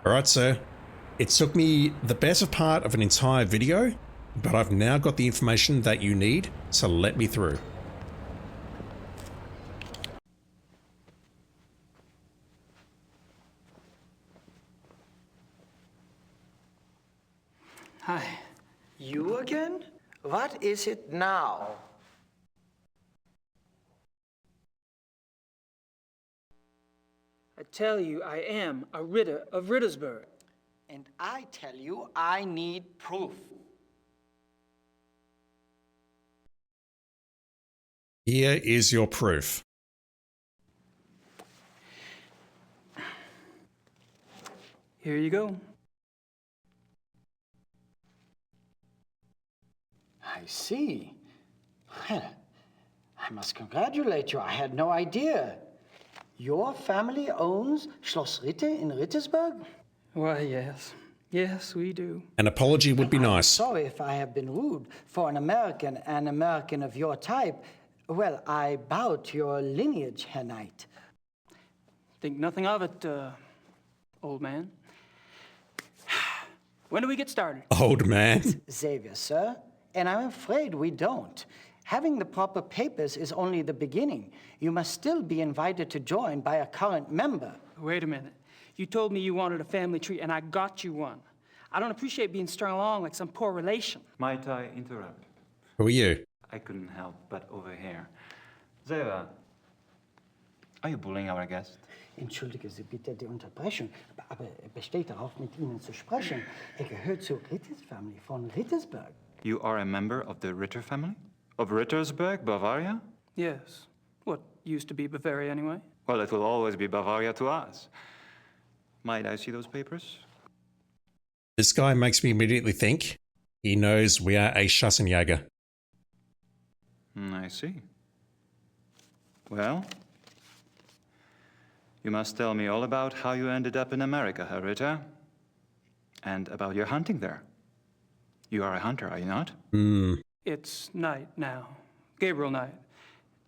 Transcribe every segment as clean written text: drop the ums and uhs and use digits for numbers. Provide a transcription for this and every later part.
Alright, sir. It took me the better part of an entire video, but I've now got the information that you need, so let me through. Hi. You again? What is it now? I tell you, I am a Ritter of Rittersberg. And I tell you, I need proof. Here is your proof. Here you go. I see. Well, I must congratulate you. I had no idea. Your family owns Schloss Ritter in Rittersberg? Why, yes. Yes, we do. An apology would be I'm nice. sorry if I have been rude. For an American of your type, well, I bow to your lineage, Herr Knight. Think nothing of it, old man. When do we get started? Old man. Xavier, sir, and I'm afraid we don't. Having the proper papers is only the beginning. You must still be invited to join by a current member. Wait a minute. You told me you wanted a family tree, and I got you one. I don't appreciate being strung along like some poor relation. Might I interrupt? Who are you? I couldn't help but overhear. Zeva, are you bullying our guest? Entschuldige Sie bitte die Unterbrechung, aber er besteht darauf, mit Ihnen zu sprechen. Er gehört zur Ritters Family von Rittersberg. You are a member of the Ritter family? Of Rittersberg, Bavaria? Yes. What used to be Bavaria, anyway? Well, it will always be Bavaria to us. Might I see those papers? This guy makes me immediately think he knows we are a Schassenjäger. I see. Well, you must tell me all about how you ended up in America, Herr Ritter, and about your hunting there. You are a hunter, are you not? It's Knight now. Gabriel Knight.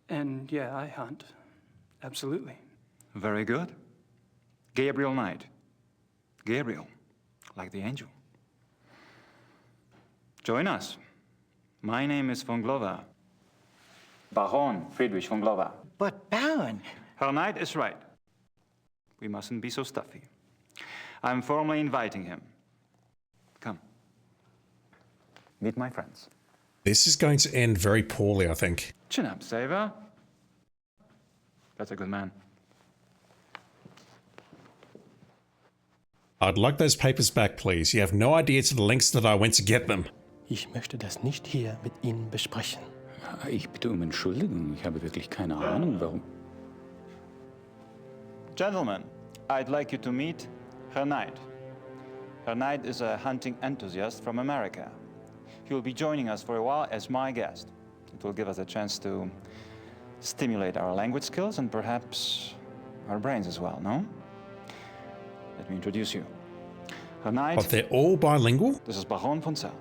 And yeah, I hunt. Absolutely. Very good. Gabriel Knight. Gabriel, like the angel. Join us. My name is von Glover. Baron Friedrich von Glover. But Baron, Herr Knight is right. We mustn't be so stuffy. I'm formally inviting him. Come. Meet my friends. This is going to end very poorly, I think. Chin up, Saver. That's a good man. I'd like those papers back, please. You have no idea to the lengths that I went to get them. Ich möchte das nicht hier mit Ihnen besprechen. Ich bitte um Entschuldigung, ich habe wirklich keine Ahnung, warum. Gentlemen, I'd like you to meet Herr Knight. Herr Knight is a hunting enthusiast from America. He will be joining us for a while as my guest. It will give us a chance to stimulate our language skills and perhaps our brains as well, no? Let me introduce you. Herr Knight, But they're all bilingual? this is Baron von Zell.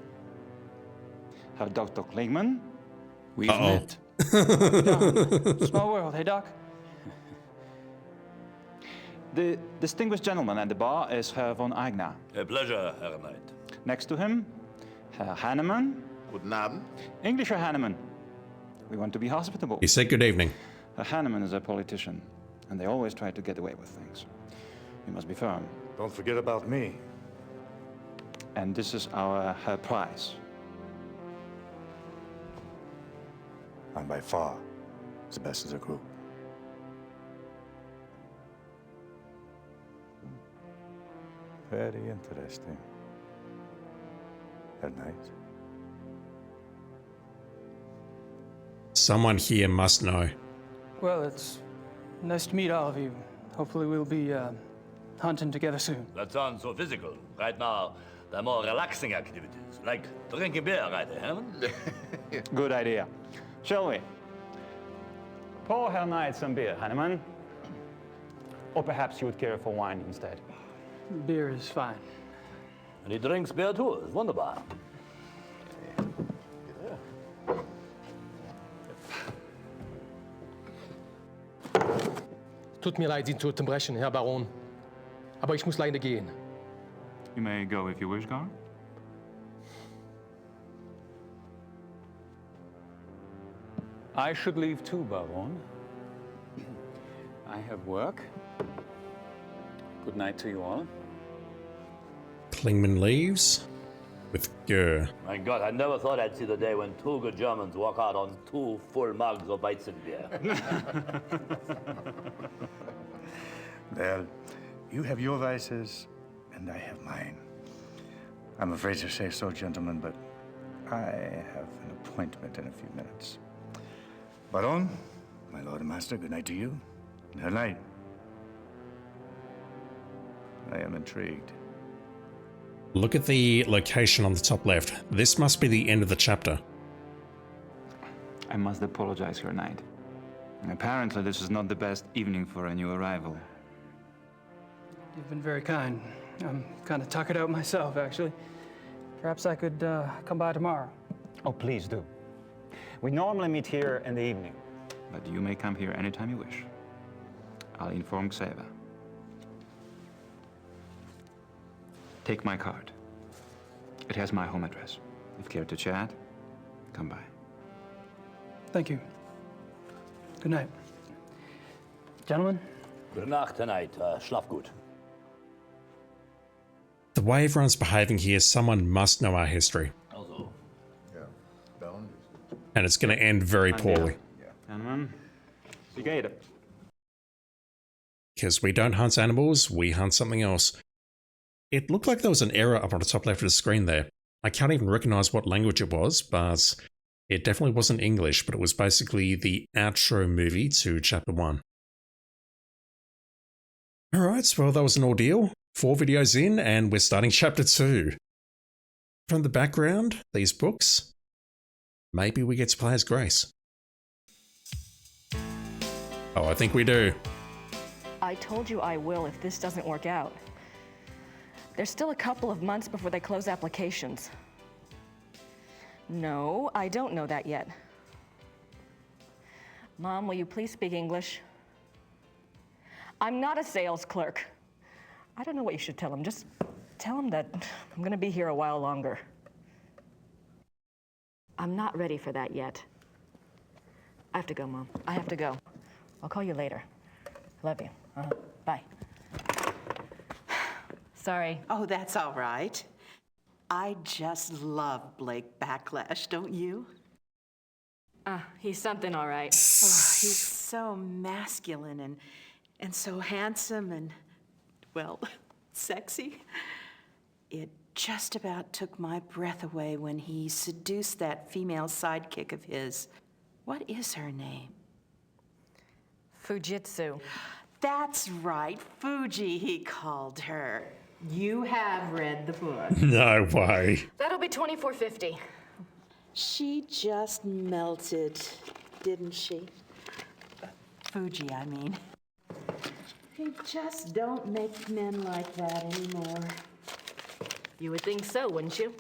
Herr Dr. Klingman, We've Uh-oh. met. Small world, hey, Doc? the distinguished gentleman at the bar is Herr von Eigner. A pleasure, Herr Knight. Next to him, Herr Hannemann. Guten Abend. English Herr Hannemann. We want to be hospitable. He said good evening. Herr Hannemann is a politician, and they always try to get away with things. You must be firm. Don't forget about me. And this is our Herr Price. I'm by far the best of the group. Very interesting. At night. Someone here must know. Well, it's nice to meet all of you. Hopefully we'll be hunting together soon. That sounds so physical. Right now, there are more relaxing activities, like drinking beer, right, Herman? Good idea. Shall we? Pour Herr Knight some beer, Hannemann. Or perhaps you would care for wine instead. Beer is fine. And he drinks beer too. It's wunderbar. Tut mir leid, Sie zu unterbrechen, Herr Baron. Aber ich muss leider gehen. You may go if you wish, Gar. I should leave too, Baron. I have work. Good night to you all. Klingman leaves with Gerde. My God, I never thought I'd see the day when two good Germans walk out on 2 full mugs of Weizenbier. Well, you have your vices, and I have mine. I'm afraid to say so, gentlemen, but I have an appointment in a few minutes. Baron, my lord and master, good night to you. Good night. I am intrigued. Look at the location on the top left. This must be the end of the chapter. I must apologize, Her Knight. Apparently, this is not the best evening for a new arrival. You've been very kind. I'm kind of tuckered out myself, actually. Perhaps I could come by tomorrow. Oh, please do. We normally meet here in the evening. But you may come here anytime you wish. I'll inform Xaver. Take my card. It has my home address. If care to chat, come by. Thank you. Good night. Gentlemen? Gute Nacht tonight. Schlaf gut. The way everyone's behaving here, someone must know our history. Also. And it's going to end very poorly. Gentlemen, die Gerde. Because we don't hunt animals, we hunt something else. It looked like there was an error up on the top left of the screen there. I can't even recognize what language it was, but it definitely wasn't English, but it was basically the outro movie to chapter 1. Alright, well that was an ordeal. 4 videos in, and we're starting chapter 2. From the background, these books, maybe we get to play as Grace. Oh, I think we do. I told you I will if this doesn't work out. There's still a couple of months before they close applications. No, I don't know that yet. Mom, will you please speak English? I'm not a sales clerk. I don't know what you should tell him. Just tell him that I'm gonna be here a while longer. I'm not ready for that yet. I have to go, Mom. I have to go. I'll call you later. Love you. Bye. Sorry. Oh, that's all right. I just love Blake Backlash, don't you? He's something, all right. Oh, he's so masculine and so handsome and, well, sexy. It just about took my breath away when he seduced that female sidekick of his. What is her name? Fujitsu. That's right, Fuji, he called her. You have read the book. No way. That'll be $24.50. She just melted, didn't she? Fuji, I mean. They just don't make men like that anymore. You would think so, wouldn't you?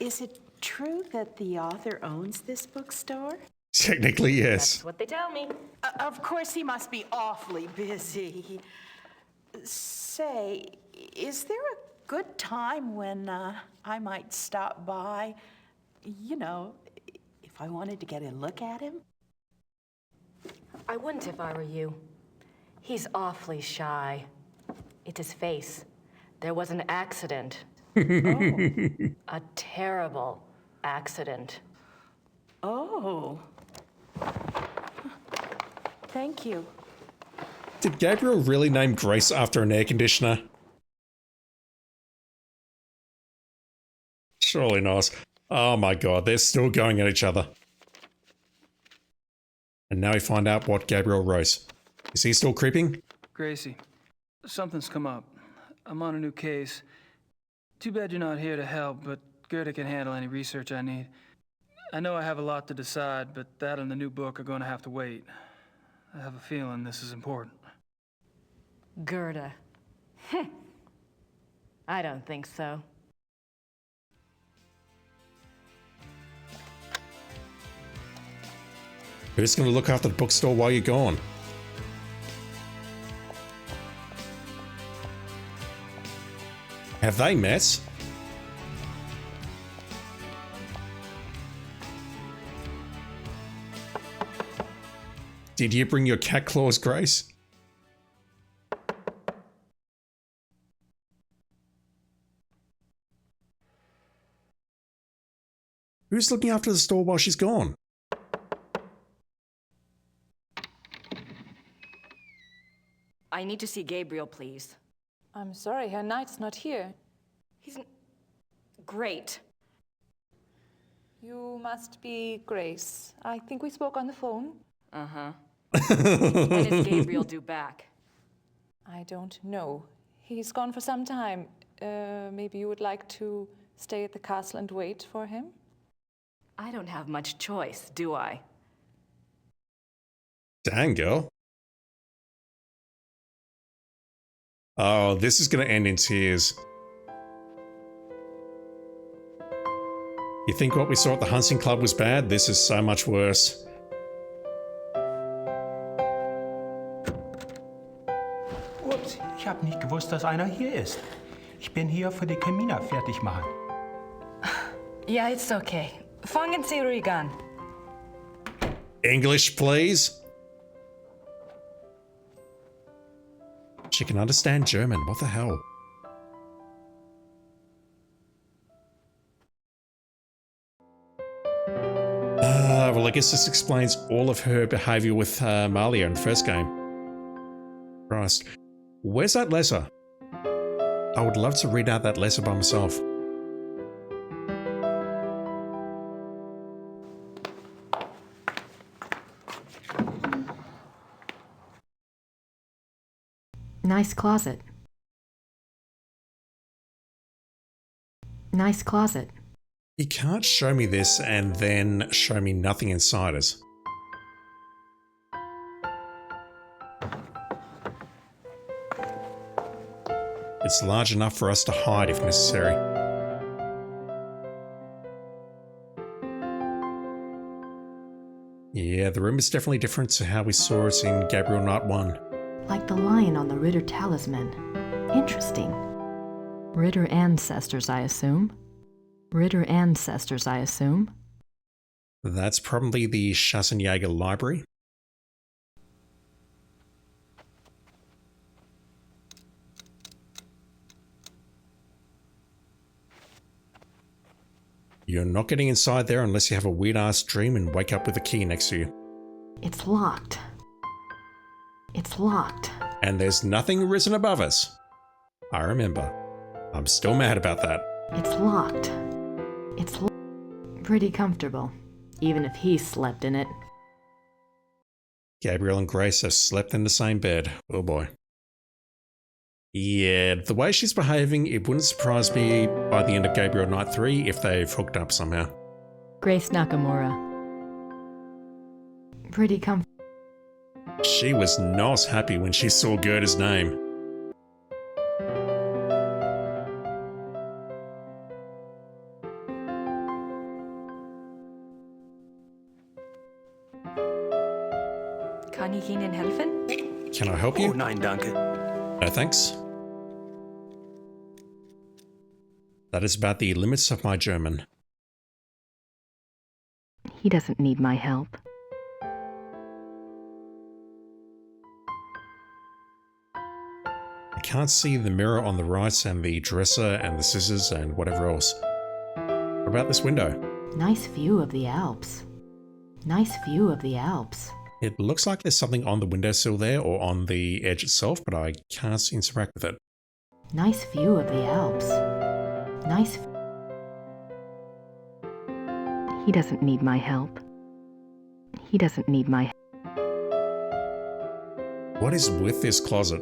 Is it true that the author owns this bookstore? Technically, yes. That's what they tell me. Of course, he must be awfully busy. Say, is there a good time when I might stop by? You know, if I wanted to get a look at him? I wouldn't if I were you. He's awfully shy. It's his face. There was an accident. Oh. A terrible accident. Oh. Thank you. Did Gabriel really name Grace after an air conditioner? Surely not. Oh my god, they're still going at each other. And now we find out what Gabriel wrote. Is he still creeping? Gracie, something's come up. I'm on a new case. Too bad you're not here to help, but Gerde can handle any research I need. I know I have a lot to decide, but that and the new book are going to have to wait. I have a feeling this is important. Gerde. I don't think so. Who's going to look after the bookstore while you're gone? Have they met? Did you bring your cat claws, Grace? Who's looking after the store while she's gone? I need to see Gabriel, please. I'm sorry, Herr Knight's not here. Great. You must be Grace. I think we spoke on the phone. Uh-huh. When is Gabriel due back? I don't know. He's gone for some time. Maybe you would like to stay at the castle and wait for him? I don't have much choice, do I? Dang, girl. Oh, this is going to end in tears. You think what we saw at the hunting club was bad? This is so much worse. Ups, ich habe nicht gewusst, dass einer hier ist. Ich bin hier für die Kamina fertig machen. Yeah, it's okay. Fangen Sie ruhig an. English, please. She can understand German. What the hell? Well, I guess this explains all of her behavior with Malia in the first game. Christ. Where's that letter? I would love to read out that letter by myself. Nice closet. Nice closet. You can't show me this and then show me nothing inside it. It's large enough for us to hide if necessary. Yeah, the room is definitely different to how we saw it in Gabriel Knight 1. Like the lion on the Ritter talisman. Interesting. Ritter ancestors, I assume. Ritter ancestors, I assume. That's probably the Schassenjäger library. You're not getting inside there unless you have a weird-ass dream and wake up with a key next to you. It's locked. It's locked. And there's nothing risen above us. I remember. I'm still mad about that. It's locked. It's pretty comfortable, even if he slept in it. Gabriel and Grace have slept in the same bed. Oh boy. Yeah, the way she's behaving, it wouldn't surprise me by the end of Gabriel Knight 3 if they've hooked up somehow. Grace Nakamura. Pretty comfortable. She was not happy when she saw Gerde's name. Kann ich Ihnen helfen? Can I help you? Oh nein, danke. No thanks. That is about the limits of my German. He doesn't need my help. I can't see the mirror on the right and the dresser and the scissors and whatever else. What about this window? Nice view of the Alps. Nice view of the Alps. It looks like there's something on the windowsill there or on the edge itself, but I can't interact with it. Nice view of the Alps. Nice. He doesn't need my help. He doesn't need my help. What is with this closet?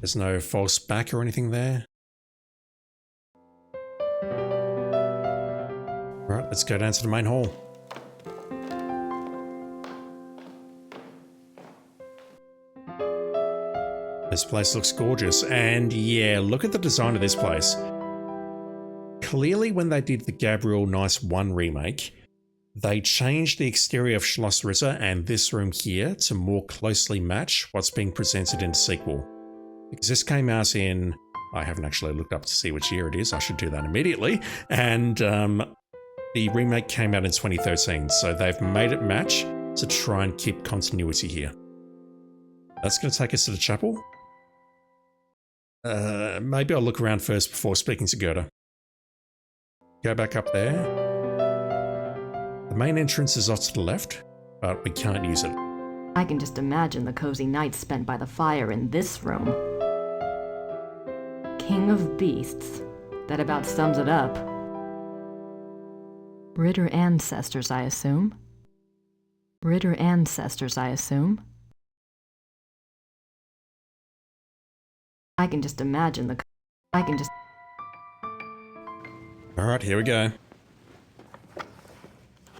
There's no false back or anything there. Right, let's go down to the main hall. This place looks gorgeous, and yeah, look at the design of this place. Clearly when they did the Gabriel Knight 1 remake, They changed the exterior of Schloss Ritter and this room here to more closely match what's being presented in the sequel. Because this came out in, I haven't actually looked up to see which year it is, I should do that immediately, and the remake came out in 2013, so they've made it match to try and keep continuity here. That's going to take us to the chapel. Maybe I'll look around first before speaking to Gerde. Go back up there. The main entrance is off to the left, but we can't use it. I can just imagine the cozy nights spent by the fire in this room. King of beasts. That about sums it up. Ritter ancestors, I assume. Ritter ancestors, I assume. I can just imagine the... Alright, here we go.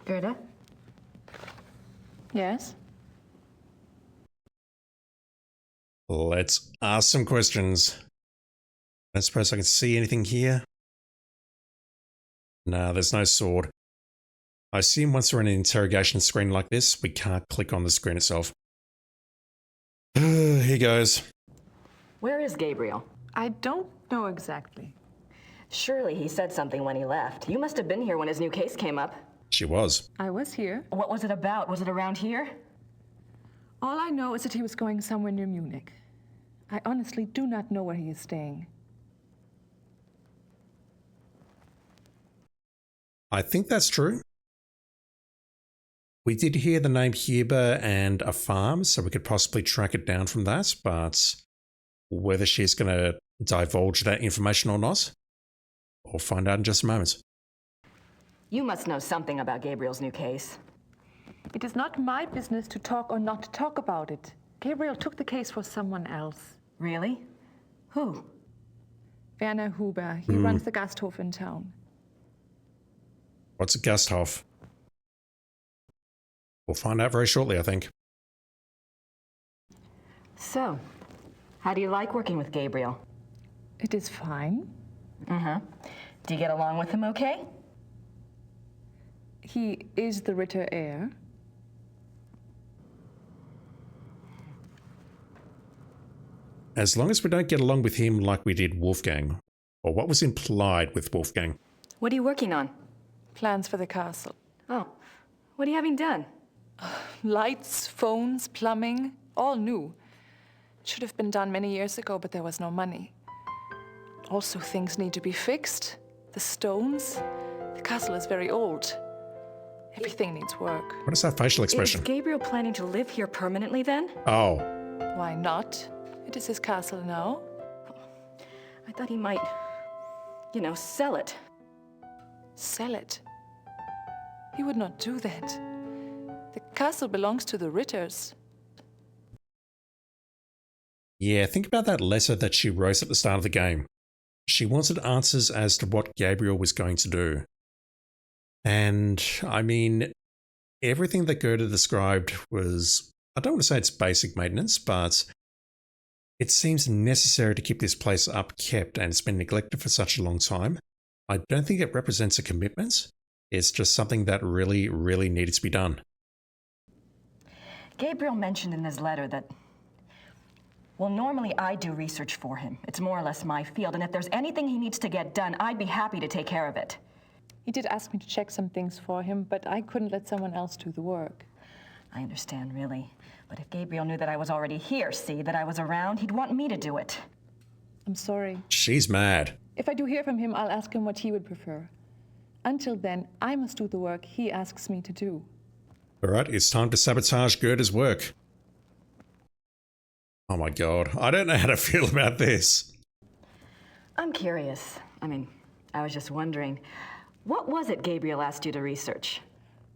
Gerde? Yes? Let's ask some questions. I suppose I can see anything here. No, there's no sword. I assume once we're in an interrogation screen like this, we can't click on the screen itself. Here goes. Where is Gabriel? I don't know exactly. Surely he said something when he left. You must have been here when his new case came up. She was. I was here. What was it about? Was it around here? All I know is that he was going somewhere near Munich. I honestly do not know where he is staying. I think that's true. We did hear the name Huber and a farm, so we could possibly track it down from that, but whether she's going to divulge that information or not, we'll find out in just a moment. You must know something about Gabriel's new case. It is not my business to talk or not to talk about it. Gabriel took the case for someone else. Really? Who? Werner Huber. He runs the Gasthof in town. What's a Gasthof? We'll find out very shortly, I think. So, how do you like working with Gabriel? It is fine. Uh-huh. Do you get along with him okay? He is the Ritter heir. As long as we don't get along with him like we did Wolfgang, or what was implied with Wolfgang. What are you working on? Plans for the castle. Oh, what are you having done? Lights, phones, plumbing, all new. It should have been done many years ago, but there was no money. Also, things need to be fixed. The stones. The castle is very old. Everything needs work. What is that facial expression? Is Gabriel planning to live here permanently then? Oh. Why not? It is his castle now. I thought he might, sell it. Sell it? He would not do that. The castle belongs to the Ritters. Yeah, think about that letter that she wrote at the start of the game. She wanted answers as to what Gabriel was going to do. And, I mean, everything that Gerde described was, I don't want to say it's basic maintenance, but it seems necessary to keep this place upkept, and it's been neglected for such a long time. I don't think it represents a commitment. It's just something that really, really needed to be done. Gabriel mentioned in his letter that, well, normally I do research for him. It's more or less my field, and if there's anything he needs to get done, I'd be happy to take care of it. He did ask me to check some things for him, but I couldn't let someone else do the work. I understand, really. But if Gabriel knew that I was already here, that I was around, he'd want me to do it. I'm sorry. She's mad. If I do hear from him, I'll ask him what he would prefer. Until then, I must do the work he asks me to do. All right, it's time to sabotage Gerde's work. Oh my god, I don't know how to feel about this. I'm curious. I was just wondering, what was it Gabriel asked you to research?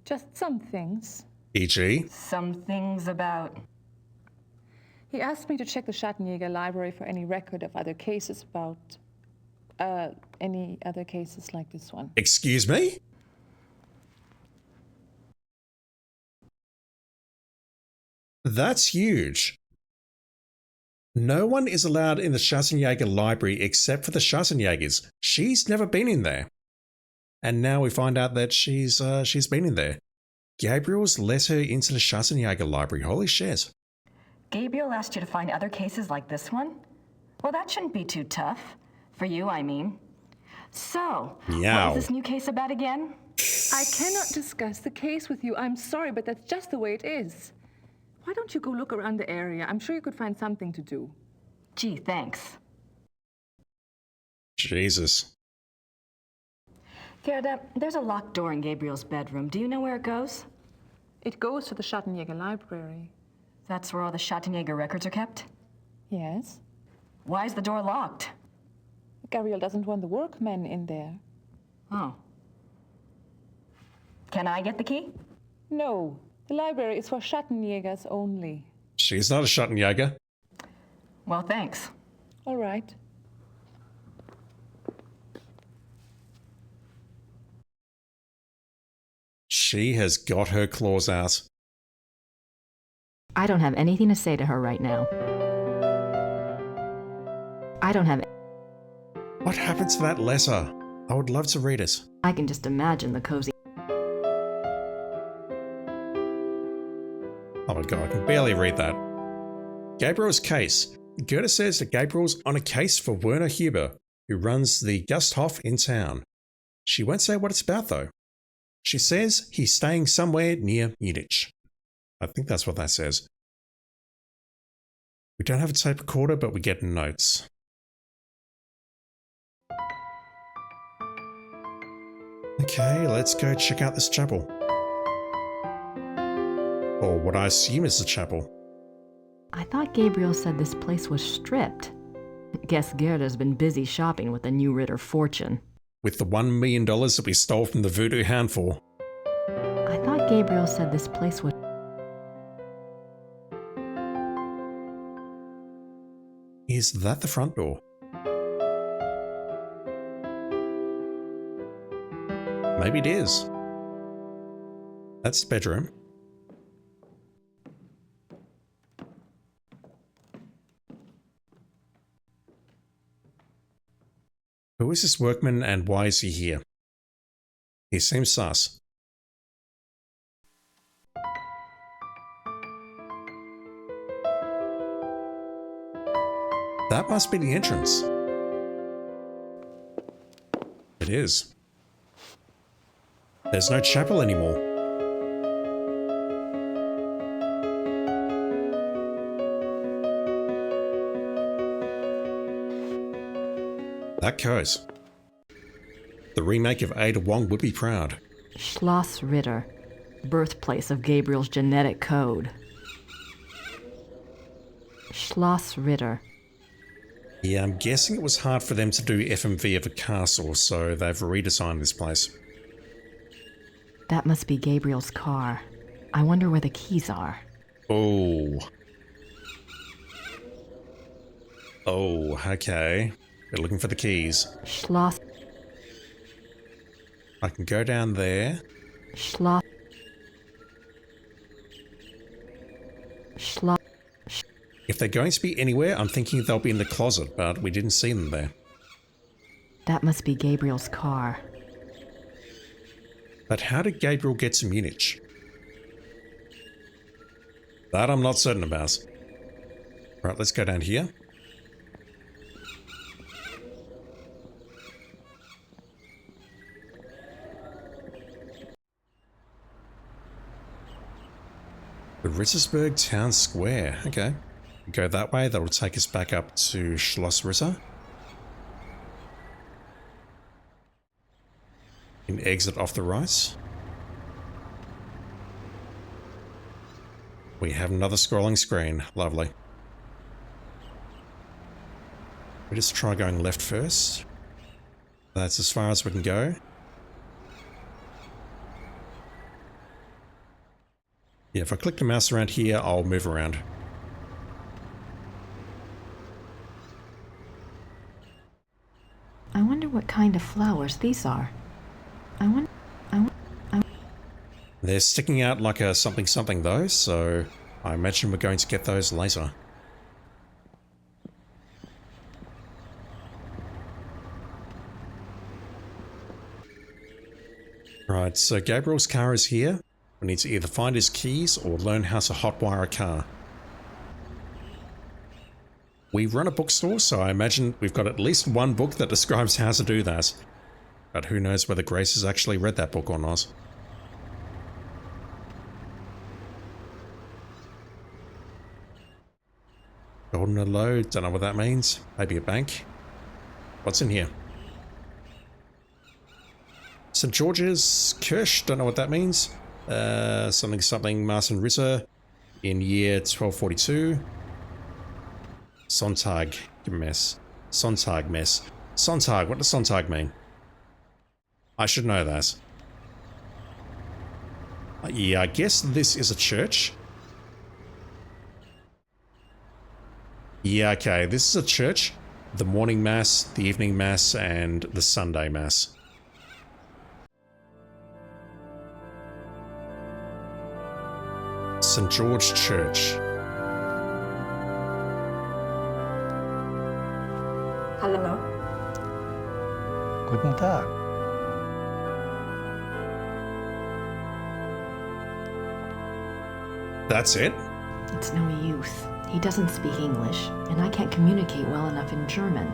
Just some things. E.g.? Some things about... He asked me to check the Schattenjäger library for any record of other cases about... any other cases like this one. Excuse me? That's huge. No one is allowed in the Schattenjäger library except for the Schattenjägers. She's never been in there. And now we find out that she's been in there. Gabriel's let her into the Schattenjäger library. Holy shit. Gabriel asked you to find other cases like this one? Well, that shouldn't be too tough. For you, I mean. So, what is this new case about again? I cannot discuss the case with you. I'm sorry, but that's just the way it is. Why don't you go look around the area? I'm sure you could find something to do. Gee, thanks. Jesus. Gerde, there's a locked door in Gabriel's bedroom. Do you know where it goes? It goes to the Schattenjäger library. That's where all the Schattenjäger records are kept? Yes. Why is the door locked? Gabriel doesn't want the workmen in there. Oh. Can I get the key? No. The library is for Schattenjägers only. She's not a Schattenjäger. Well, thanks. All right. She has got her claws out. I don't have anything to say to her right now. I don't have... What happened to that letter? I would love to read it. I can just imagine the cozy... Oh my god, I can barely read that. Gabriel's case. Gerde says that Gabriel's on a case for Werner Huber, who runs the Gasthof in town. She won't say what it's about though. She says he's staying somewhere near Munich. I think that's what that says. We don't have a tape recorder, but we get notes. Okay, let's go check out this chapel. Or what I assume is the chapel. I thought Gabriel said this place was stripped. Guess Gerda's been busy shopping with the new Ritter fortune. With the $1 million that we stole from the voodoo hound for. I thought Gabriel said this place was... Is that the front door? Maybe it is. That's the bedroom. Who is this workman and why is he here? He seems sus. That must be the entrance. It is. There's no chapel anymore. That goes. The remake of Ada Wong would be proud. Schloss Ritter, birthplace of Gabriel's genetic code. Schloss Ritter. Yeah, I'm guessing it was hard for them to do FMV of a castle, so they've redesigned this place. That must be Gabriel's car. I wonder where the keys are. Oh. Oh, okay. We're looking for the keys. Schloss. I can go down there. Schloss. Schloss. If they're going to be anywhere, I'm thinking they'll be in the closet, but we didn't see them there. That must be Gabriel's car. But how did Gabriel get to Munich? That I'm not certain about. Right, let's go down here. The Rittersberg Town Square. Okay. Go that way. That will take us back up to Schloss Ritter. An exit off the right. We have another scrolling screen. Lovely. We just try going left first. That's as far as we can go. Yeah, if I click the mouse around here, I'll move around. I wonder what kind of flowers these are. They're sticking out like a something something though, so I imagine we're going to get those later. Right, so Gabriel's car is here. We need to either find his keys or learn how to hotwire a car. We run a bookstore, so I imagine we've got at least one book that describes how to do that. But who knows whether Grace has actually read that book or not. Golden Allo, don't know what that means. Maybe a bank. What's in here? St. George's Kirche, don't know what that means. Something Martin Ritter in year 1242. Sonntag mess. Sonntag mess. Sonntag, what does Sonntag mean? I should know that. Yeah, I guess this is a church. Yeah, okay, this is a church. The morning mass, the evening mass, and the Sunday mass. St. George Church. Hello. Guten Tag. That's it? It's no use. He doesn't speak English, and I can't communicate well enough in German.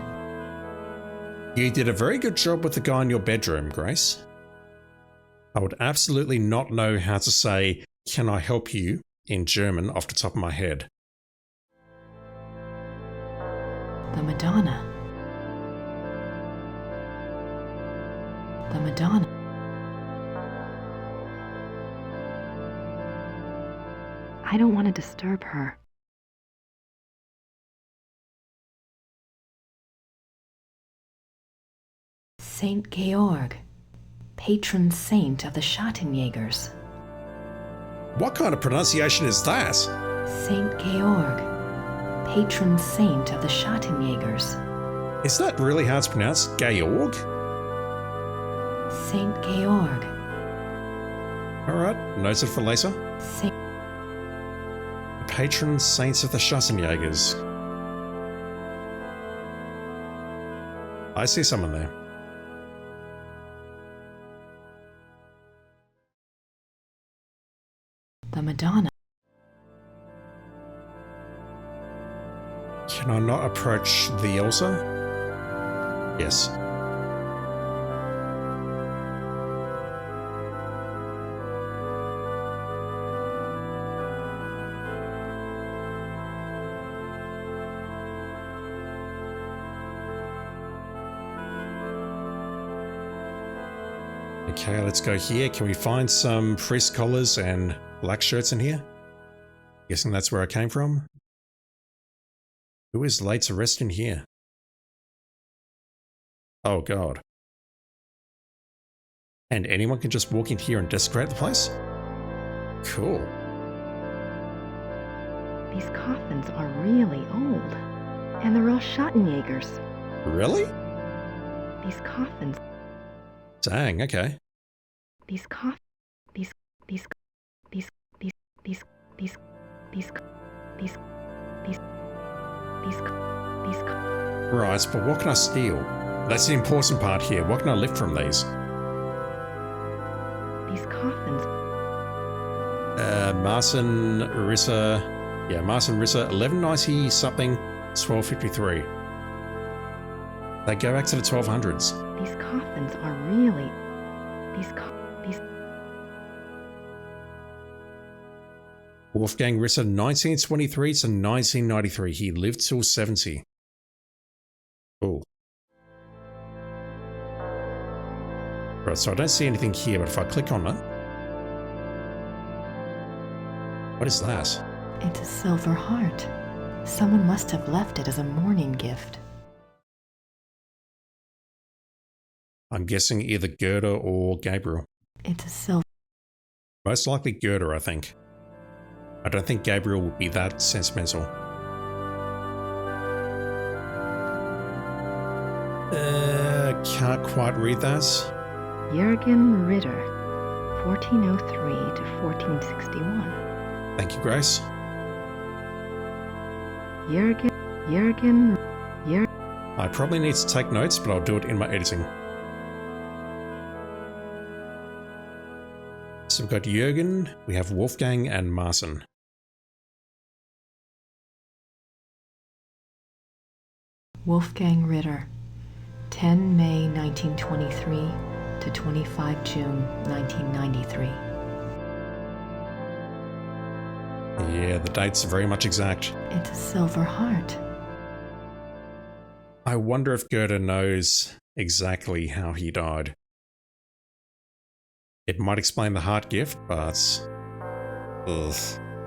You did a very good job with the guy in your bedroom, Grace. I would absolutely not know how to say, "Can I help you?" in German off the top of my head. The Madonna. The Madonna. I don't want to disturb her. Saint Georg, patron saint of the Schattenjägers. What kind of pronunciation is that? Saint Georg, patron saint of the Schattenjägers. Is that really how it's pronounced? Georg? Saint Georg. Alright, noted for later. Saint. Patron saints of the Schattenjägers. I see someone there. The Madonna. Can I not approach the altar? Yes. Okay, let's go here. Can we find some priest collars and black shirts in here? Guessing that's where I came from. Who is laid to rest in here? Oh god. And anyone can just walk in here and desecrate the place? Cool. These coffins are really old. And they're all Schattenjägers. Really? These coffins. Dang, okay. These coffins. These. Right, but what can I steal? That's the important part here. What can I lift from these? These coffins. Martin Ritter. Yeah, Martin Ritter, 1190 something, 1253. They go back to the 1200s. These coffins are really. These. Wolfgang Ritter, 1923 to 1993. He lived till 70. Cool. Right, so I don't see anything here, but if I click on it... What is that? It's a silver heart. Someone must have left it as a mourning gift. I'm guessing either Gerde or Gabriel. It's a silver. Most likely Gerde, I think. I don't think Gabriel would be that sentimental. Can't quite read that. Jürgen Ritter, 1403 to 1461. Thank you, Grace. Jürgen. I probably need to take notes, but I'll do it in my editing. So we've got Jürgen, we have Wolfgang and Martin. Wolfgang Ritter, 10 May 1923 to 25 June 1993. Yeah, the dates are very much exact. It's a silver heart. I wonder if Gerde knows exactly how he died. It might explain the heart gift, but... ugh.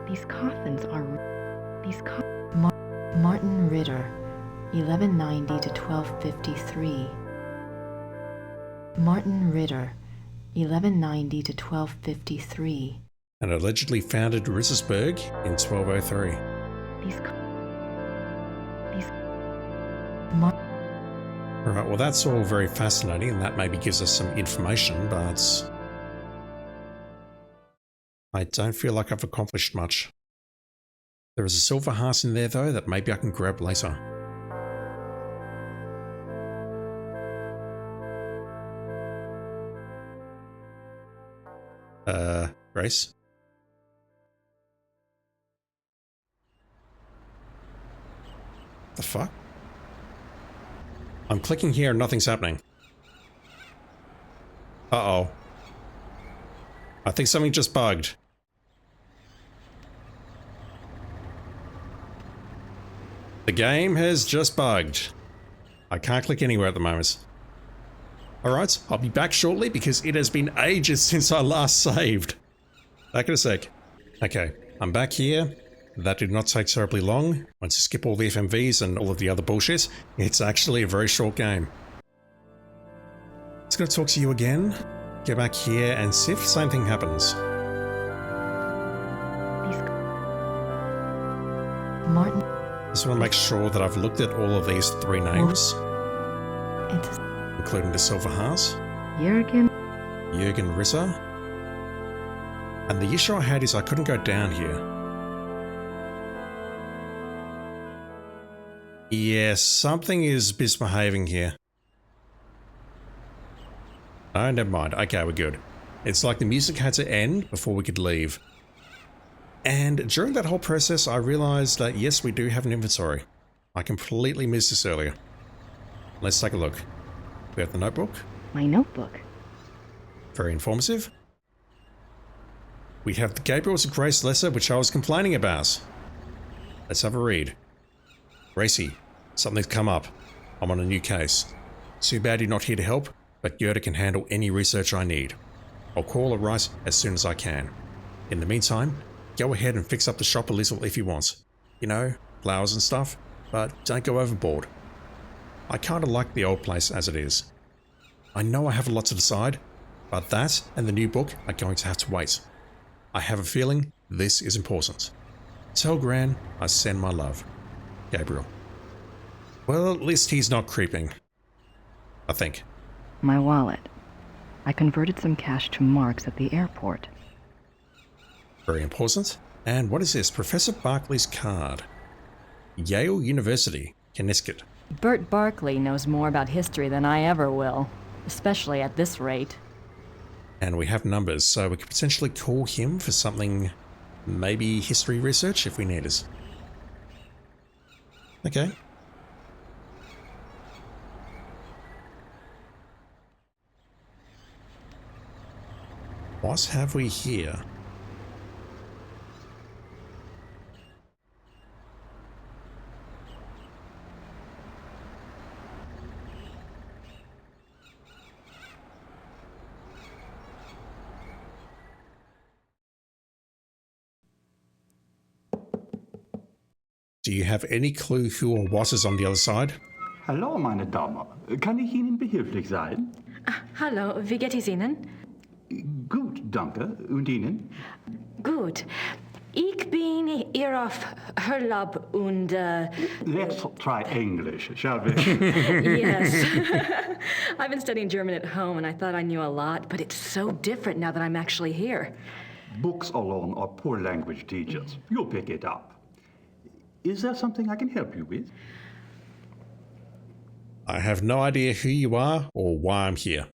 These coffins are... Martin Ritter, 1190 to 1253. Martin Ritter, 1190 to 1253. And allegedly founded Rittersberg in 1203. Alright, well that's all very fascinating and that maybe gives us some information, but I don't feel like I've accomplished much. There is a silver heart in there though that maybe I can grab later. Grace? The fuck? I'm clicking here and nothing's happening. Uh-oh. I think something just bugged. The game has just bugged. I can't click anywhere at the moment. Alright, I'll be back shortly because it has been ages since I last saved. Back in a sec. Okay, I'm back here. That did not take terribly long. Once you skip all the FMVs and all of the other bullshit, it's actually a very short game. Just gonna talk to you again. Go back here and see if the same thing happens. Martin. Just want to make sure that I've looked at all of these three names. Including the silver heart. Jürgen Ritter. And the issue I had is I couldn't go down here. Yeah, something is misbehaving here. Oh, never mind. Okay, we're good. It's like the music had to end before we could leave. And during that whole process, I realized that yes, we do have an inventory. I completely missed this earlier. Let's take a look. We have the notebook. My notebook. Very informative. We have the Gabriel's and Grace letter, which I was complaining about. Let's have a read. Gracie, something's come up. I'm on a new case. Too bad you're not here to help, but Gerde can handle any research I need. I'll call or write as soon as I can. In the meantime, go ahead and fix up the shop a little if you want. You know, flowers and stuff, but don't go overboard. I kinda like the old place as it is. I know I have a lot to decide, but that and the new book are going to have to wait. I have a feeling this is important. Tell Gran I send my love. Gabriel. Well, at least he's not creeping. I think. My wallet. I converted some cash to marks at the airport. Very important. And what is this? Professor Barkley's card. Yale University, Connecticut. Bert Barkley knows more about history than I ever will, especially at this rate. And we have numbers, so we could potentially call him for something, maybe history research if we need it. Okay. What have we here? Do you have any clue who or what is on the other side? Hallo, meine Dame. Kann ich Ihnen behilflich sein? Hallo, wie geht es Ihnen? Gut, danke. Und Ihnen? Gut. Ich bin hier auf Urlaub und... Let's try English, shall we? Yes. I've been studying German at home and I thought I knew a lot, but it's so different now that I'm actually here. Books alone are poor language teachers. You'll pick it up. Is there something I can help you with? I have no idea who you are or why I'm here.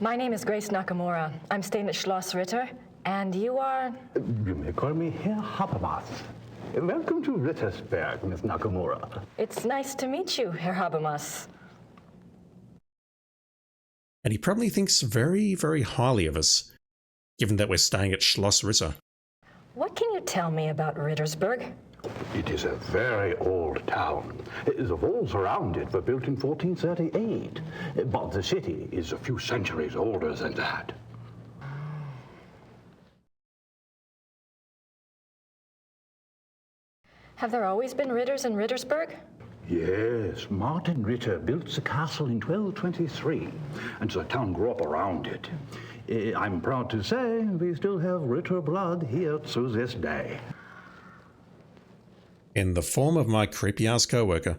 My name is Grace Nakamura. I'm staying at Schloss Ritter, and you are? You may call me Herr Habermas. Welcome to Rittersberg, Miss Nakamura. It's nice to meet you, Herr Habermas. And he probably thinks very, very highly of us, given that we're staying at Schloss Ritter. What can you tell me about Rittersberg? It is a very old town. The walls around it were built in 1438, but the city is a few centuries older than that. Have there always been Ritters in Rittersberg? Yes, Martin Ritter built the castle in 1223, and the town grew up around it. I'm proud to say we still have Ritter blood here to this day. In the form of my creepy-ass co-worker.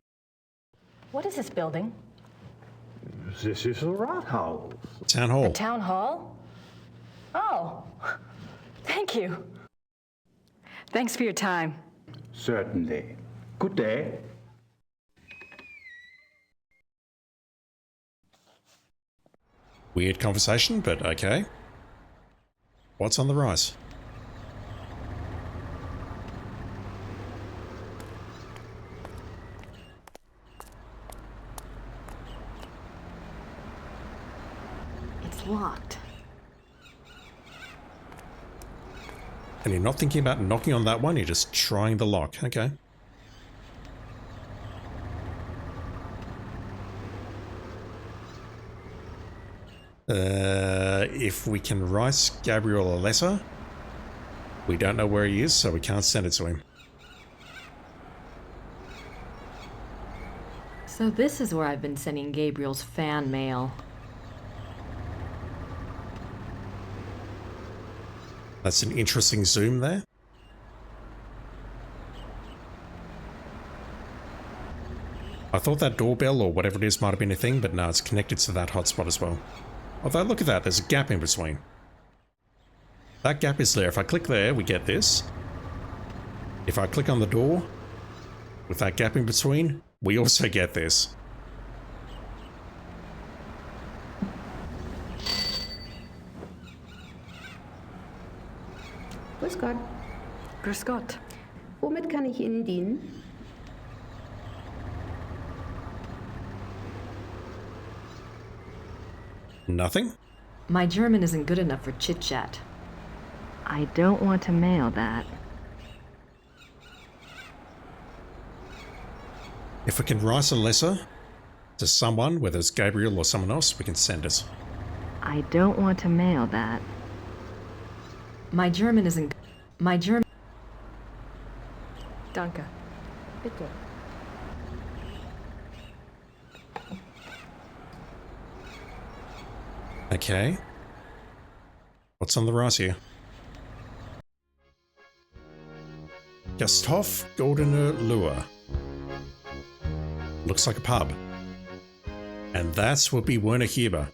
What is this building? This is the Rathaus. Town Hall. The town hall? Oh, thank you. Thanks for your time. Certainly. Good day. Weird conversation, but okay. What's on the rise? It's locked. And you're not thinking about knocking on that one, you're just trying the lock. Okay. If we can write Gabriel a letter, we don't know where he is, so we can't send it to him. So this is where I've been sending Gabriel's fan mail. That's an interesting zoom there. I thought that doorbell or whatever it is might have been a thing, but no, it's connected to that hotspot as well. Although, look at that, there's a gap in between. That gap is there. If I click there, we get this. If I click on the door, with that gap in between, we also get this. Grüß Gott. Grüß Gott. Womit kann ich Ihnen dienen? Nothing? My German isn't good enough for chit-chat. I don't want to mail that. If we can write a letter to someone, whether it's Gabriel or someone else, we can send it. I don't want to mail that. My German isn't... My German... Danke. Bitte. Okay. What's on the right here? Gasthof, Goldene Löwe. Looks like a pub. And that's would be Werner Huber.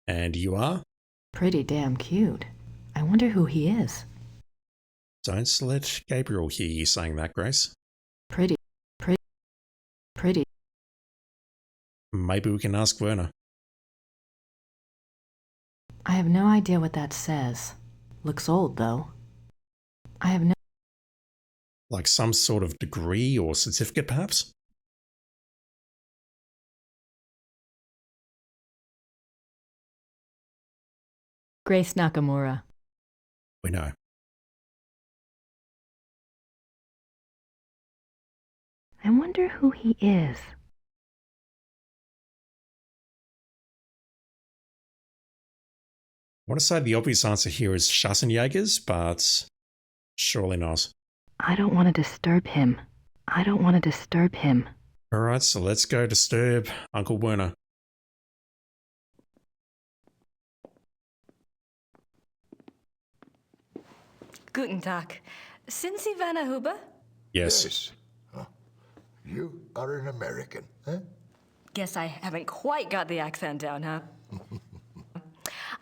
And you are? Pretty damn cute. I wonder who he is. Don't let Gabriel hear you saying that, Grace. Pretty. Maybe we can ask Werner. I have no idea what that says. Looks old, though. I have no... Like some sort of degree or certificate, perhaps? Grace Nakamura. We know. I wonder who he is. I want to say the obvious answer here is Schassenjägers, but surely not. I don't want to disturb him. Alright, so let's go disturb Uncle Werner. Guten Tag. Sind Sie Werner Huber? Yes. You are an American, huh? Guess I haven't quite got the accent down, huh?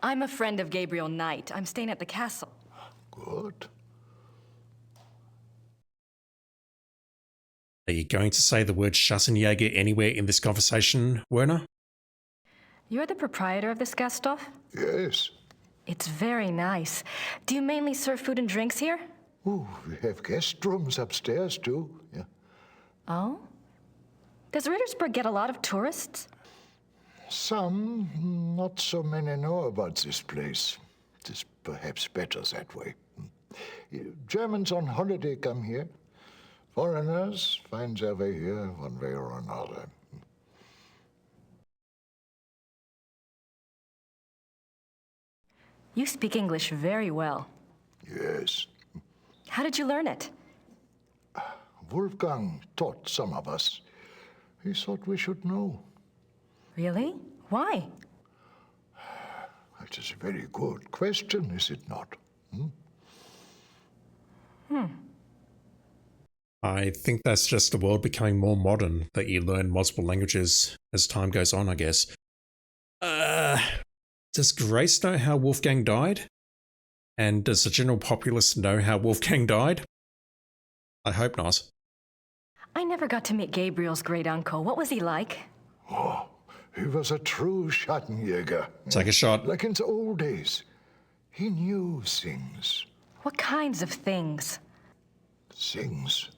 I'm a friend of Gabriel Knight. I'm staying at the castle. Good. Are you going to say the word Schattenjäger anywhere in this conversation, Werner? You're the proprietor of this Gasthof? Yes. It's very nice. Do you mainly serve food and drinks here? Oh, we have guest rooms upstairs, too. Yeah. Oh? Does Rittersberg get a lot of tourists? Some, not so many know about this place. It is perhaps better that way. Germans on holiday come here. Foreigners find their way here one way or another. You speak English very well. Yes. How did you learn it? Wolfgang taught some of us. He thought we should know. Really? Why? That is a very good question, is it not? I think that's just the world becoming more modern, that you learn multiple languages as time goes on, I guess. Does Grace know how Wolfgang died? And does the general populace know how Wolfgang died? I hope not. I never got to meet Gabriel's great uncle. What was he like? Oh, he was a true Schattenjäger. Take a shot. Like in the old days. He knew things. What kinds of things? Things.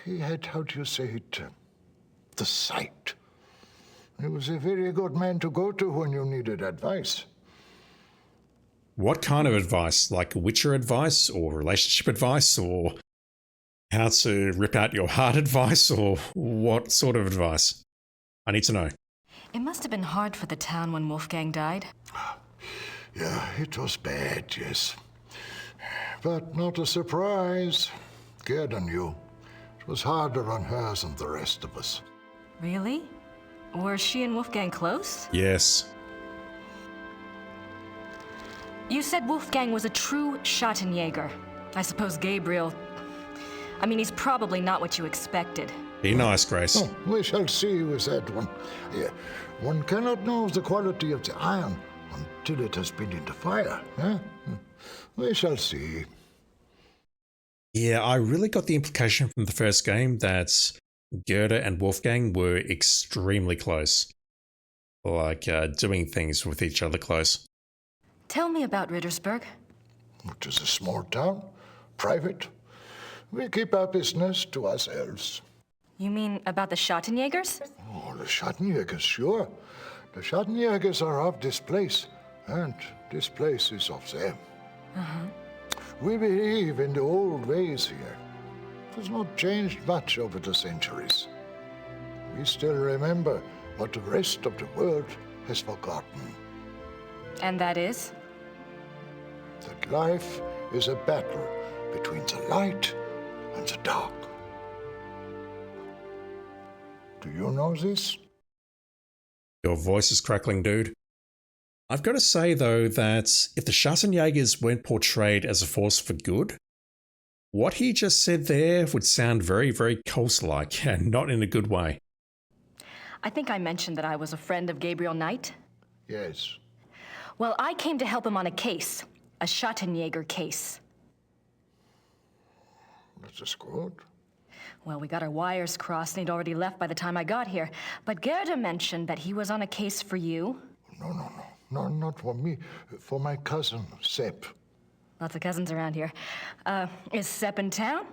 He had, how do you say it, the sight. He was a very good man to go to when you needed advice. What kind of advice? Like Witcher advice, or relationship advice, or how to rip out your heart advice, or what sort of advice? I need to know. It must have been hard for the town when Wolfgang died. Yeah, it was bad, yes. But not a surprise. Gerde knew. It was harder on her than the rest of us. Really? Were she and Wolfgang close? Yes. You said Wolfgang was a true Schattenjäger. I suppose Gabriel... I mean, he's probably not what you expected. Be nice, Grace. Oh, we shall see with that one. Yeah, one cannot know the quality of the iron until it has been in the fire. Eh? We shall see. Yeah, I really got the implication from the first game that Gerde and Wolfgang were extremely close. Like, doing things with each other close. Tell me about Rittersberg. It is a small town, private. We keep our business to ourselves. You mean about the Schattenjägers? Oh, the Schattenjägers, sure. The Schattenjägers are of this place, and this place is of them. Uh-huh. We believe in the old ways here. It has not changed much over the centuries. We still remember what the rest of the world has forgotten. And that is? That life is a battle between the light and the dark. Do you know this? Your voice is crackling, dude. I've got to say, though, that if the Schattenjägers weren't portrayed as a force for good, what he just said there would sound very, very cult-like, and not in a good way. I think I mentioned that I was a friend of Gabriel Knight. Yes. Well, I came to help him on a case. A Schattenjäger case. That is good. Well, we got our wires crossed and he'd already left by the time I got here. But Gerde mentioned that he was on a case for you. No, not for me. For my cousin, Sepp. Lots of cousins around here. Is Sepp in town?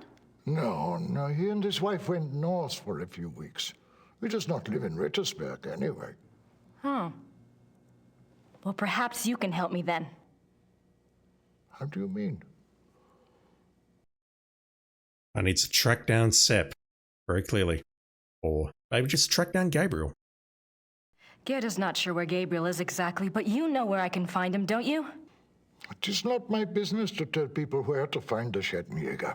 No, he and his wife went north for a few weeks. He does not live in Rittersberg anyway. Oh. Well, perhaps you can help me then. How do you mean? I need to track down Sepp, very clearly. Or maybe just track down Gabriel. Gerde's not sure where Gabriel is exactly, but you know where I can find him, don't you? It is not my business to tell people where to find the Schattenjäger.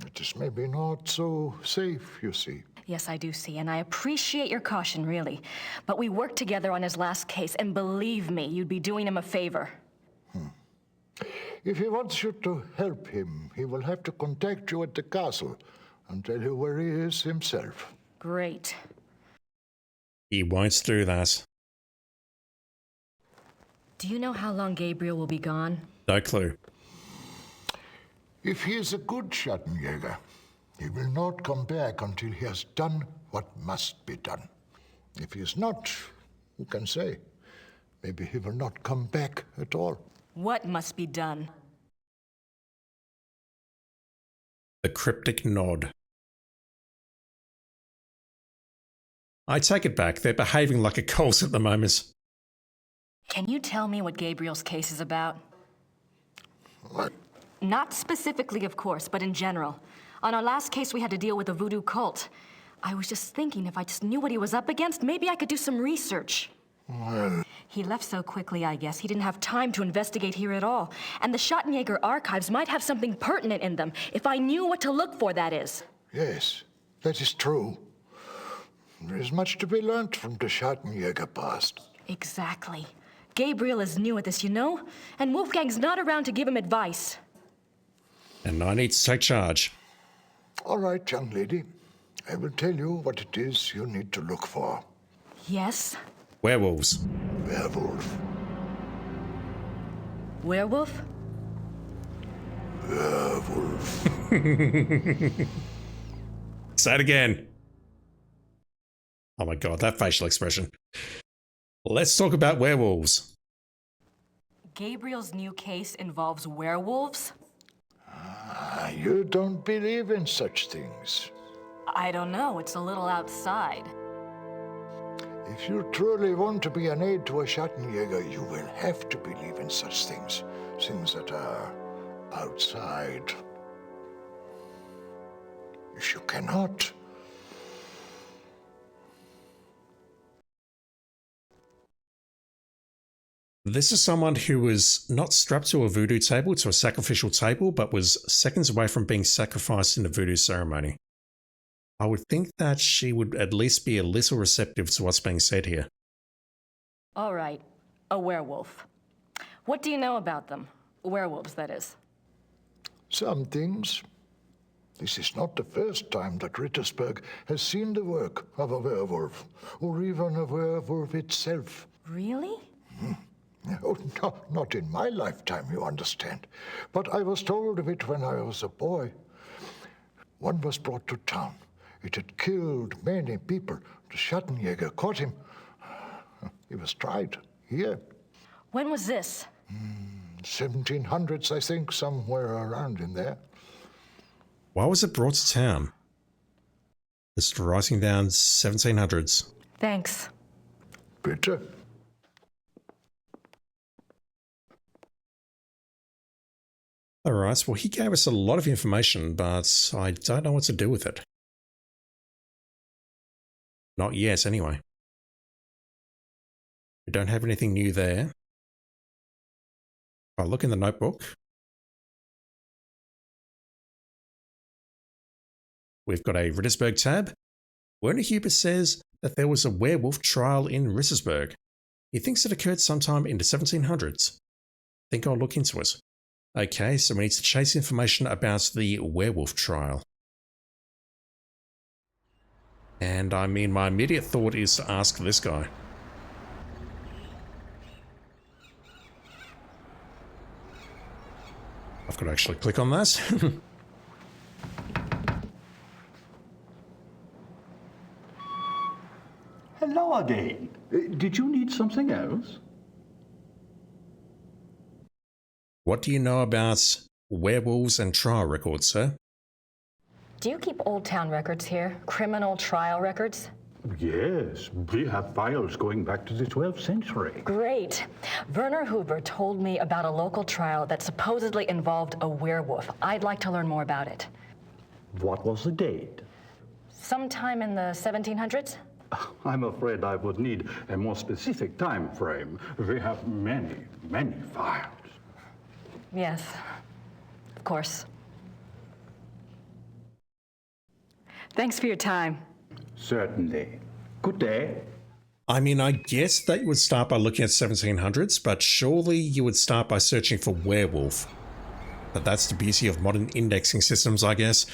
It is maybe not so safe, you see. Yes, I do see, and I appreciate your caution, really. But we worked together on his last case, and believe me, you'd be doing him a favor. If he wants you to help him, he will have to contact you at the castle and tell you where he is himself. Great. He won't do that. Do you know how long Gabriel will be gone? No clue. If he is a good Schattenjäger, He will not come back until he has done what must be done. If he is not, who can say? Maybe he will not come back at all. What must be done? The cryptic nod. I take it back. They're behaving like a cult at the moment. Can you tell me what Gabriel's case is about? What? Not specifically, of course, but in general. On our last case, we had to deal with a voodoo cult. I was just thinking if I just knew what he was up against, maybe I could do some research. Well... He left so quickly, I guess. He didn't have time to investigate here at all. And the Schattenjäger archives might have something pertinent in them, if I knew what to look for, that is. Yes, that is true. There is much to be learned from the Schattenjäger past. Exactly. Gabriel is new at this, you know? And Wolfgang's not around to give him advice. And I need to take charge. All right, young lady. I will tell you what it is you need to look for. Yes? Werewolves. Werewolf. Werewolf? Werewolf. Say it again. Oh my god, that facial expression. Let's talk about werewolves. Gabriel's new case involves werewolves? You don't believe in such things. I don't know. It's a little outside. If you truly want to be an aid to a Schattenjäger, you will have to believe in such things. Things that are outside. If you cannot... This is someone who was not strapped to a voodoo table, to a sacrificial table, but was seconds away from being sacrificed in a voodoo ceremony. I would think that she would at least be a little receptive to what's being said here. All right, a werewolf. What do you know about them? Werewolves, that is. Some things. This is not the first time that Rittersberg has seen the work of a werewolf, or even a werewolf itself. Really? Oh, no, not in my lifetime, you understand. But I was told of it when I was a boy. One was brought to town. It had killed many people. The Schattenjäger caught him. He was tried here. When was this? 1700s, I think, somewhere around in there. Why was it brought to town? Just writing down 1700s. Thanks. Bitte. Alright, well he gave us a lot of information, but I don't know what to do with it. Not yet, anyway. We don't have anything new there. I'll look in the notebook. We've got a Rittersberg tab. Werner Huber says that there was a werewolf trial in Rittersberg. He thinks it occurred sometime in the 1700s. Think I'll look into it. Okay, so we need to chase information about the werewolf trial. And I mean, my immediate thought is to ask this guy. I've got to actually click on that. Hello again. Did you need something else? What do you know about werewolves and trial records, sir? Do you keep Old Town records here? Criminal trial records? Yes, we have files going back to the 12th century. Great. Werner Huber told me about a local trial that supposedly involved a werewolf. I'd like to learn more about it. What was the date? Sometime in the 1700s? I'm afraid I would need a more specific time frame. We have many, many files. Yes, of course. Thanks for your time. Certainly. Good day. I mean, I guess that you would start by looking at 1700s, but surely you would start by searching for werewolf. But that's the beauty of modern indexing systems, I guess.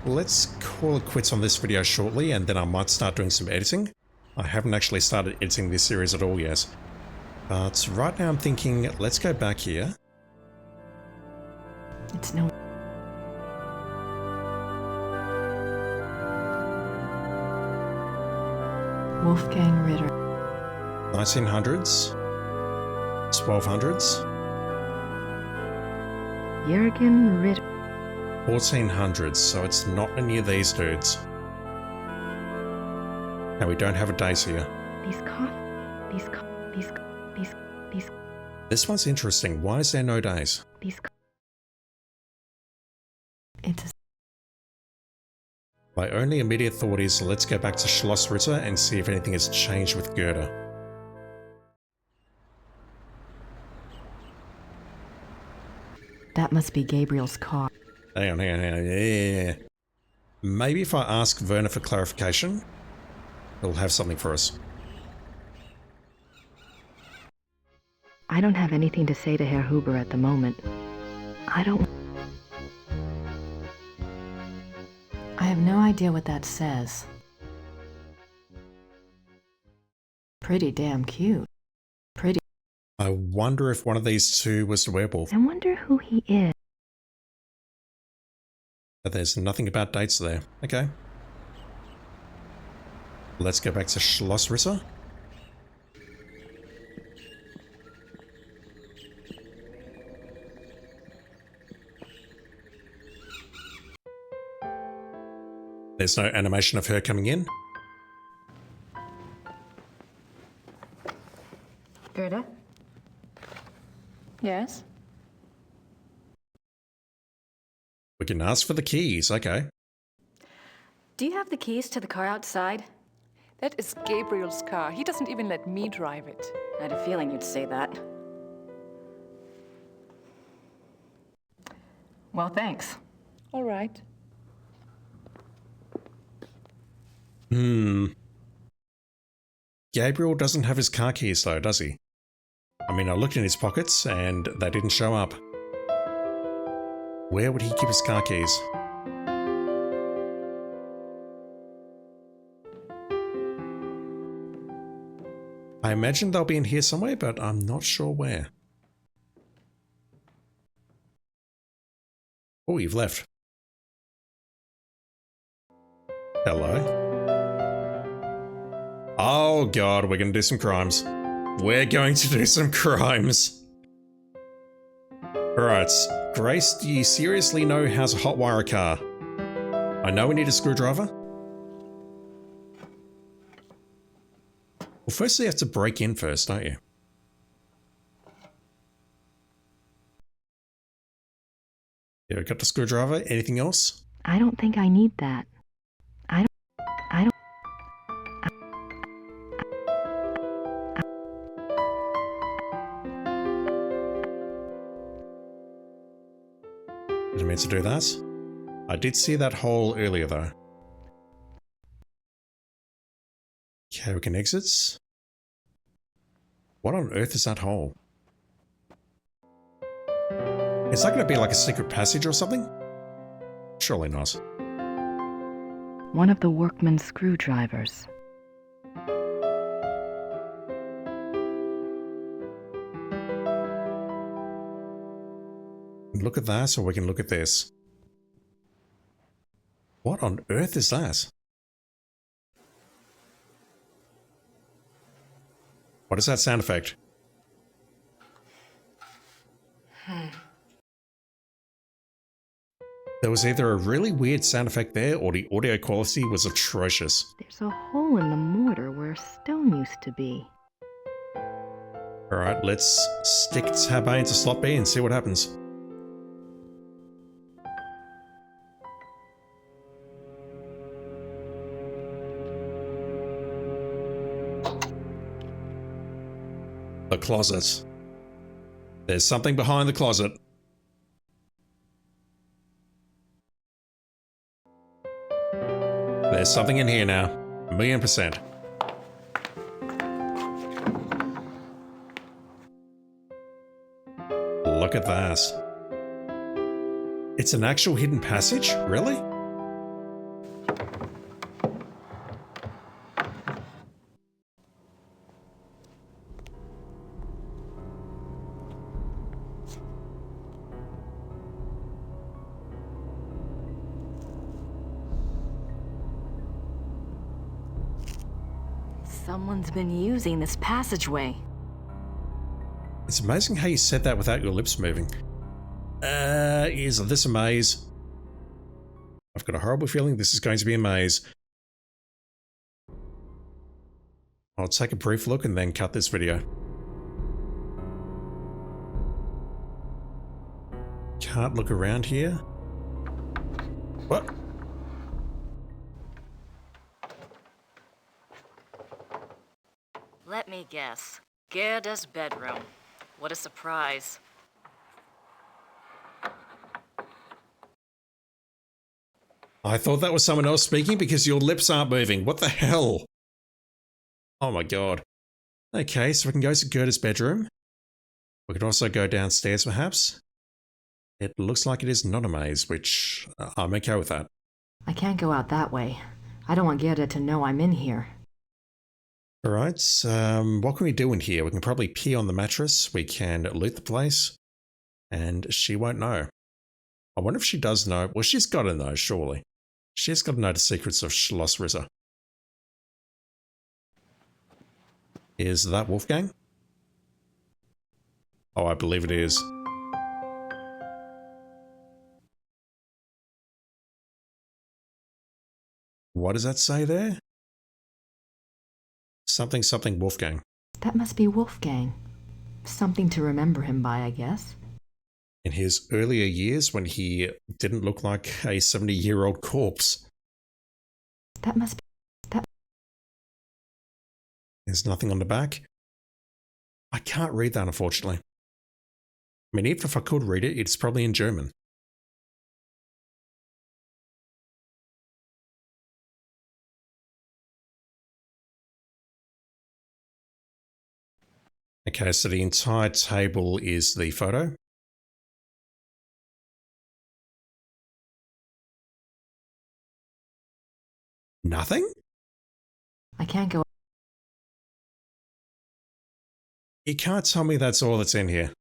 Let's call it quits on this video shortly, and then I might start doing some editing. I haven't actually started editing this series at all yet. But right now I'm thinking, let's go back here. It's no... Wolfgang Ritter. 1900s? 1200s? Jürgen Ritter. 1400s, so it's not any of these dudes. Now we don't have a date here. This one's interesting. Why is there no days? My only immediate thought is let's go back to Schloss Ritter and see if anything has changed with Gerde. That must be Gabriel's car. Hang on. Yeah. Maybe if I ask Werner for clarification, he'll have something for us. I don't have anything to say to Herr Huber at the moment. I have no idea what that says. Pretty damn cute. I wonder if one of these two was the werewolf. I wonder who he is. But there's nothing about dates there. Okay. Let's go back to Schloss Ritter. There's no animation of her coming in. Gerde? Yes? We can ask for the keys, okay. Do you have the keys to the car outside? That is Gabriel's car. He doesn't even let me drive it. I had a feeling you'd say that. Well, thanks. All right. Gabriel doesn't have his car keys though, does he? I mean, I looked in his pockets and they didn't show up. Where would he keep his car keys? I imagine they'll be in here somewhere, but I'm not sure where. Oh, you've left. Hello. Oh god, we're going to do some crimes. We're going to do some crimes. Alright, Grace, do you seriously know how to hotwire a car? I know we need a screwdriver. Well, first you have to break in first, don't you? Yeah, we got the screwdriver. Anything else? I don't think I need that. Didn't mean to do that. I did see that hole earlier though. Okay, we can exit. What on earth is that hole? Is that going to be like a secret passage or something? Surely not. One of the workman's screwdrivers. Look at that, or we can look at this. What on earth is that? What is that sound effect? There was either a really weird sound effect there, or the audio quality was atrocious. There's a hole in the mortar where stone used to be. Alright, let's stick tab A into slot B and see what happens. The closet. There's something behind the closet. There's something in here now. 1,000,000%. Look at that. It's an actual hidden passage? Really? Someone's been using this passageway. It's amazing how you said that without your lips moving. Is this a maze? I've got a horrible feeling this is going to be a maze. I'll take a brief look and then cut this video. Can't look around here. What? Let me guess. Gerde's bedroom. What a surprise. I thought that was someone else speaking because your lips aren't moving. What the hell? Oh my god. Okay, so we can go to Gerde's bedroom. We could also go downstairs perhaps. It looks like it is not a maze, which I'm okay with that. I can't go out that way. I don't want Gerde to know I'm in here. Alright, what can we do in here? We can probably pee on the mattress. We can loot the place. And she won't know. I wonder if she does know. Well, she's got to know, surely. She's got to know the secrets of Schloss Ritter. Is that Wolfgang? Oh, I believe it is. What does that say there? Something something Wolfgang. That must be Wolfgang. Something to remember him by, I guess. In his earlier years when he didn't look like a 70-year-old corpse. That must be... that... There's nothing on the back. I can't read that, unfortunately. I mean, even if I could read it, it's probably in German. Okay, so the entire table is the photo. Nothing? I can't go... You can't tell me that's all that's in here.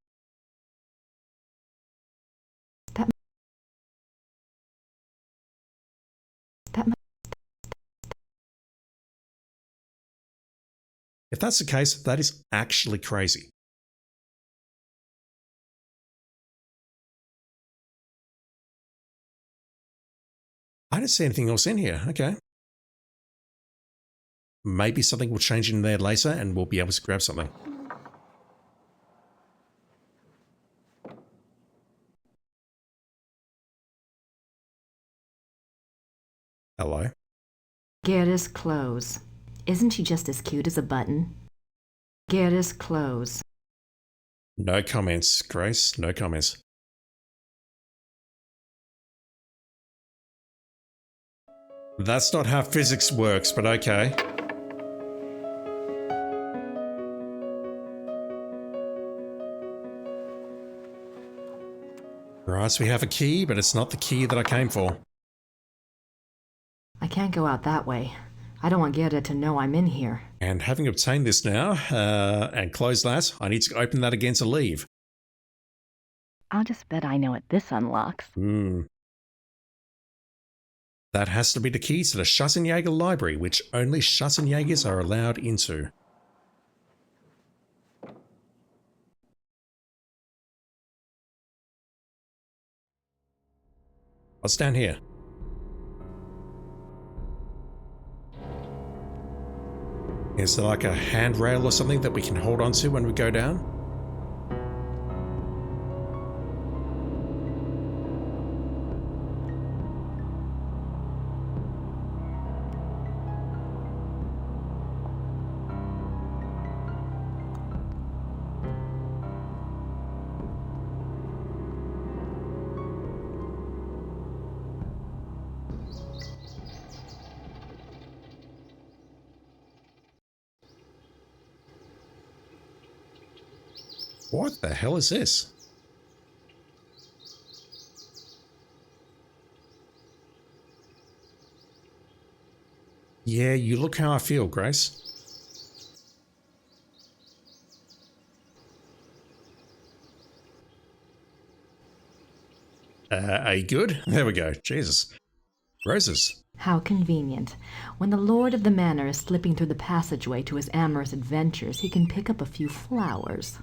If that's the case, that is actually crazy. I didn't see anything else in here. Okay. Maybe something will change in there later and we'll be able to grab something. Hello? Gerde's clothes. Isn't she just as cute as a button? Gerde's clothes. No comments, Grace. No comments. That's not how physics works, but okay. Right, so we have a key, but it's not the key that I came for. I can't go out that way. I don't want Gerde to know I'm in here. And having obtained this now, and closed that, I need to open that again to leave. I'll just bet I know what this unlocks. That has to be the key to the Schussenjäger library, which only Schussenjägers are allowed into. What's down here? Is there like a handrail or something that we can hold onto when we go down? What the hell is this? Yeah, you look how I feel, Grace. Are you good? There we go. Jesus. Roses. How convenient. When the lord of the manor is slipping through the passageway to his amorous adventures, he can pick up a few flowers.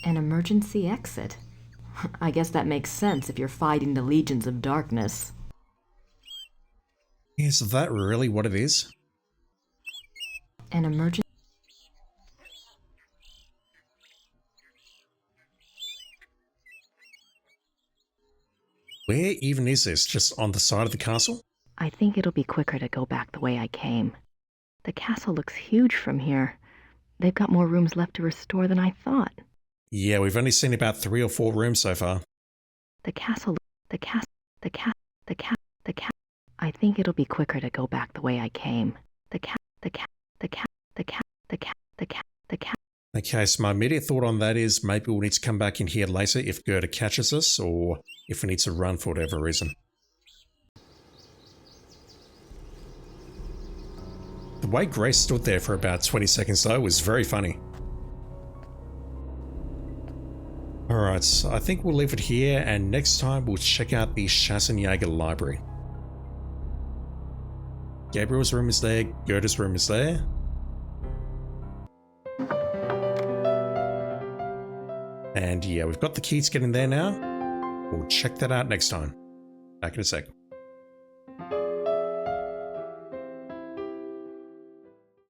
An emergency exit. I guess that makes sense if you're fighting the legions of darkness. Is that really what it is? An emergency... Where even is this? Just on the side of the castle? I think it'll be quicker to go back the way I came. The castle looks huge from here. They've got more rooms left to restore than I thought. Yeah, we've only seen about 3 or 4 rooms so far. I think it'll be quicker to go back the way I came. Okay, so my immediate thought on that is maybe we'll need to come back in here later if Gerde catches us, or if we need to run for whatever reason. The way Grace stood there for about 20 seconds though was very funny. Alright, so I think we'll leave it here, and next time we'll check out the Schassenjager library. Gabriel's room is there, Gerde's room is there. And yeah, we've got the key to get in there now. We'll check that out next time. Back in a sec.